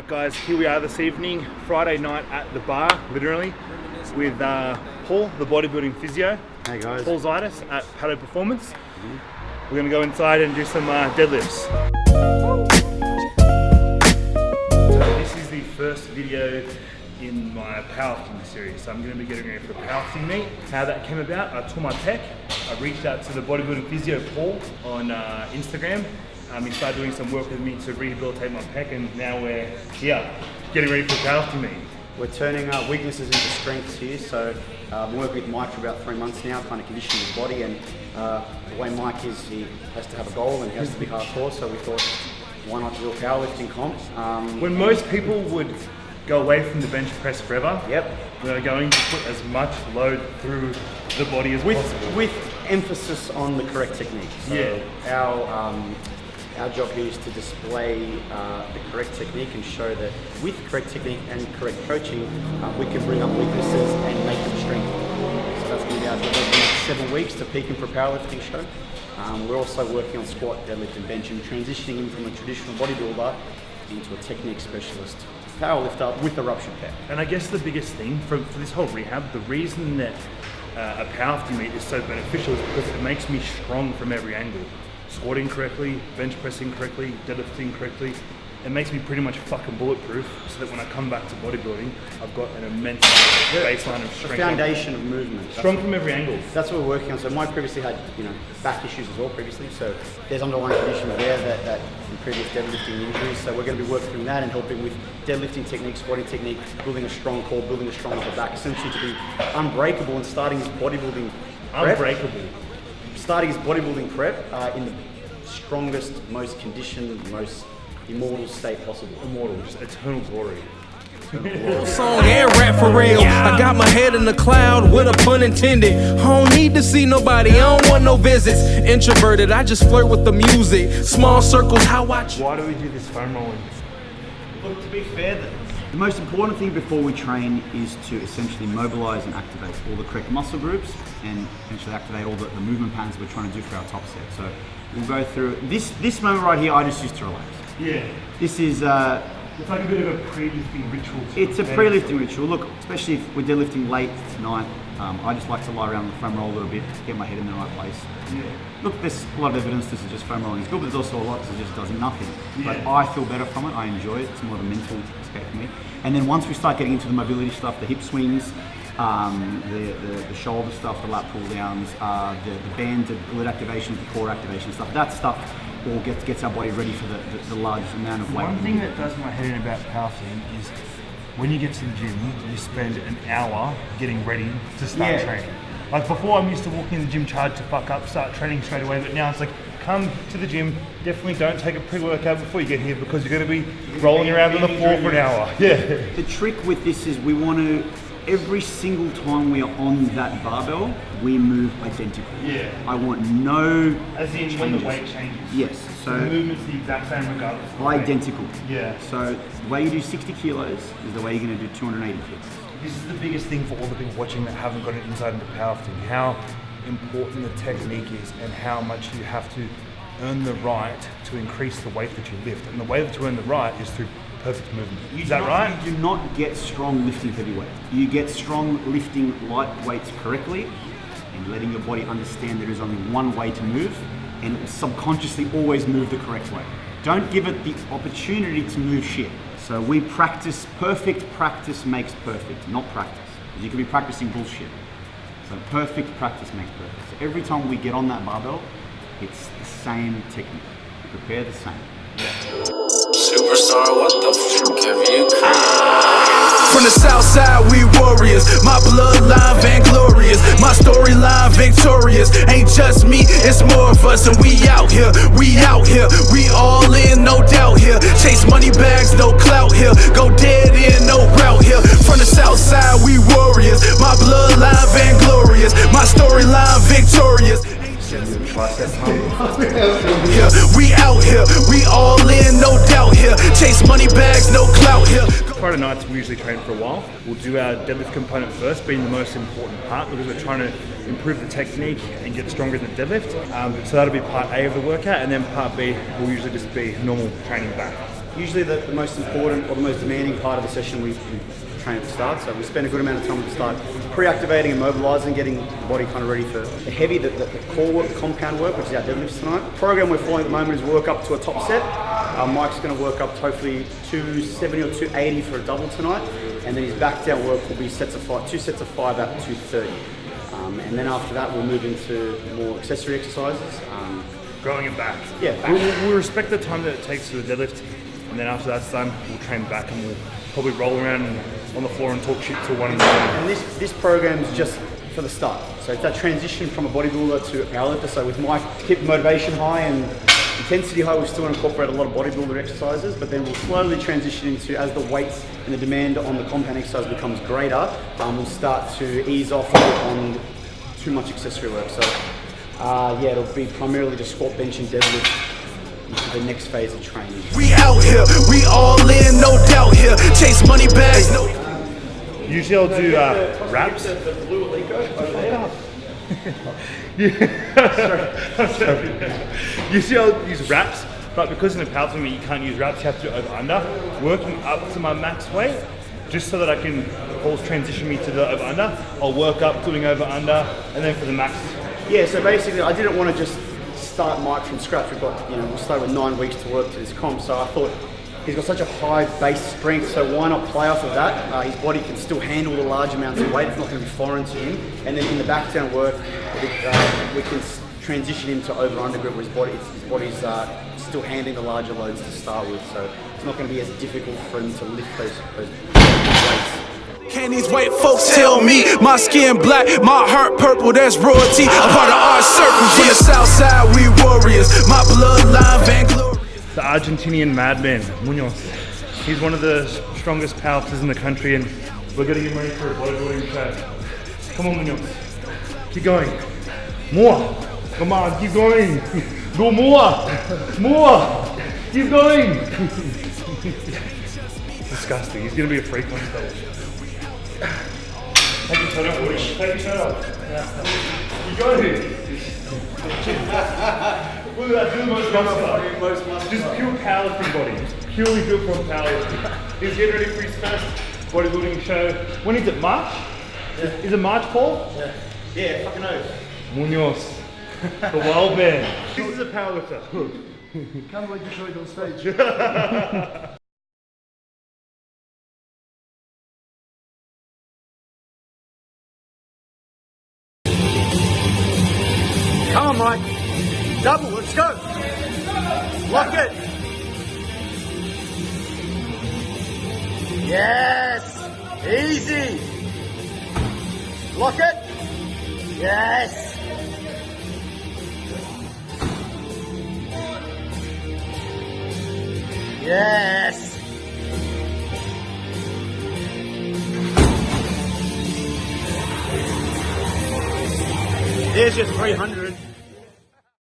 Alright guys, here we are this evening, Friday night at the bar, literally, with Paul, the bodybuilding physio. Hey guys. Paul Zaitis at Paddle Performance. We're going to go inside and do some deadlifts. So this is the first video in my powerlifting series. So I'm going to be getting ready for a powerlifting meet. How that came about, I tore my pec. I reached out to the bodybuilding physio Paul on Instagram. He started doing some work with me to rehabilitate my pec, and now we're here, getting ready for a powerlifting meet. We're turning our weaknesses into strengths here. So I've been working with Mike for about 3 months now, trying to condition his body, and the way Mike is, he has to have a goal and he has to be hardcore, so we thought, why not do a powerlifting comp? When most people would go away from the bench press forever, Yep. we're going to put as much load through the body as possible. With emphasis on the correct technique. So our job here is to display the correct technique and show that with correct technique and correct coaching, we can bring up weaknesses and make them strength. So that's going to be our job over the next 7 weeks to peak him for a powerlifting show. We're also working on squat, deadlift and bench, and transitioning him from a traditional bodybuilder into a technique specialist powerlifter with a ruptured pec. And I guess the biggest thing for this whole rehab, the reason that a powerlifting meet is so beneficial is because it makes me strong from every angle. Squatting correctly, bench pressing correctly, deadlifting correctly. It makes me pretty much fucking bulletproof, so that when I come back to bodybuilding, I've got an immense baseline of strength. The foundation of movement. Strong from every angle. That's what we're working on. So Mike previously had, back issues as well previously. So there's underlying conditions there that from previous deadlifting injuries. So we're going to be working through that and helping with deadlifting technique, squatting technique, building a strong core, building a strong upper back, essentially to be unbreakable and starting his bodybuilding prep. Unbreakable. Starting his bodybuilding prep in the strongest, most conditioned, most immortal state possible. Immortal, just eternal glory. Song and rap for real. I got my head in the cloud with a pun intended. I don't need to see nobody, I don't want no visits. Introverted, I just flirt with the music. Small circles, how I Why do we do this foam rolling? Look, to be fair, the most important thing before we train is to essentially mobilize and activate all the correct muscle groups and essentially activate all the movement patterns we're trying to do for our top set. So we'll go through this moment right here. I just used to relax. Yeah. This is it's like a bit of a pre-lifting ritual. It's a pre-lifting ritual. Look, especially if we're deadlifting late tonight, I just like to lie around the foam roll a little bit, get my head in the right place. Yeah. Look, there's a lot of evidence this is just foam rolling is good, but there's also a lot that just does nothing. Yeah. But I feel better from it. I enjoy it. It's more of a mental escape for me. And then once we start getting into the mobility stuff, the hip swings, the shoulder stuff, the lat pull downs, the banded glute activation, the core activation stuff, that stuff all gets our body ready for the largest amount of weight. One thing that does my head in about powerlifting is when you get to the gym, you spend an hour getting ready to start training. Like before, I'm used to walking in the gym, charged to fuck up, start training straight away, but now it's like, come to the gym, definitely don't take a pre-workout before you get here because you're going to be rolling around on the floor for an hour. Yeah. The trick with this is we want to, every single time we are on that barbell, we move identical. Yeah. I want no As in changes. when the weight changes. Yes. So the movement's the exact same regardless of the weight. identical. Yeah. So the way you do 60 kilos is the way you're going to do 280 kilos. This is the biggest thing for all the people watching that haven't got an insight into powerlifting, how important the technique is and how much you have to earn the right to increase the weight that you lift. And the way that you earn the right is through perfect movement. Is that right? You do not get strong lifting heavy weight. You get strong lifting light weights correctly and letting your body understand there is only one way to move and subconsciously always move the correct way. Don't give it the opportunity to move shit. So we practice, perfect practice makes perfect, not practice. You could be practicing bullshit. So perfect practice makes perfect. So every time we get on that barbell, it's the same technique. We prepare the same. Superstar, what the fuck have you created? From the south side, we warriors. My bloodline vainglorious. My storyline victorious. Ain't just me, it's more of us. And we out here, we out here. We all in, no doubt here. Chase money bags, no clout here. Go dead in, no route here. From the south side, we warriors. My bloodline vainglorious. My storyline victorious. Yeah, we out here, we all in, no doubt here. Chase money bags, no clout here. Friday nights we usually train for a while. We'll do our deadlift component first, being the most important part because we're trying to improve the technique and get stronger in the deadlift. So that'll be part A of the workout, and then part B will usually just be normal training back. usually the most important or the most demanding part of the session we train at the start. So we spend a good amount of time at the start pre-activating and mobilizing, getting the body kind of ready for the heavy, the core work, the compound work, which is our deadlifts tonight. The program we're following at the moment is work up to a top set. Mike's going to work up to hopefully 270 or 280 for a double tonight, and then his back down work will be two sets of 5 at 230. And then after that we'll move into more accessory exercises. Growing it back. Yeah, back. We'll respect the time that it takes for the deadlift, and then after that's done, we'll train back and we'll probably roll around on the floor and talk shit to one another. And this program is just for the start. So it's that transition from a bodybuilder to a powerlifter. So with Mike, to keep motivation high and intensity high, we still incorporate a lot of bodybuilder exercises, but then we'll slowly transition into, as the weights and the demand on the compound exercise becomes greater, we'll start to ease off on too much accessory work. So yeah, it'll be primarily just squat, bench and deadlift into the next phase of training. We out here, we all in, no doubt here. Chase money bags, no. Usually I'll do wraps. Usually I'll use wraps, but because in a powerlifting meet you can't use wraps, you have to do over under. Working up to my max weight, just so that I can transition me to the over under. I'll work up doing over under, and then for the max. Yeah, so basically I didn't want to just start Mike from scratch. We've got, we'll start with 9 weeks to work to this comp, so I thought he's got such a high base strength, so why not play off of that? His body can still handle the large amounts of weight, it's not going to be foreign to him. And then in the back down work, we can transition him to over-under grip where his body's still handling the larger loads to start with, so it's not going to be as difficult for him to lift those weights. Can these white folks tell me my skin black, my heart purple, that's royalty, a part of our circle. From the south side, we warriors, my bloodline vainglorious. The Argentinian madman, Munoz. He's one of the strongest powerlifters in the country, and we're getting him ready for a bodybuilding show. Come on, Munoz. Keep going. More. Come on, keep going. Go more. More. Keep going. Disgusting. He's going to be a freak on stage. Take your shirt off, Woody. Take your shirt off. You got it. Look at that, do the most muscular. Just pure powerlifting body. Purely built from powerlifting. He's getting ready for his first bodybuilding show. When is it, March? Yeah. Is it March, Paul? Yeah. Yeah, fucking oath. Munoz. The wild man. This is a powerlifter. Can't wait to show it on stage. Come on, Mike. Double, let's go. Lock it. Yes. Easy. Lock it. Yes. Yes. There's your 300.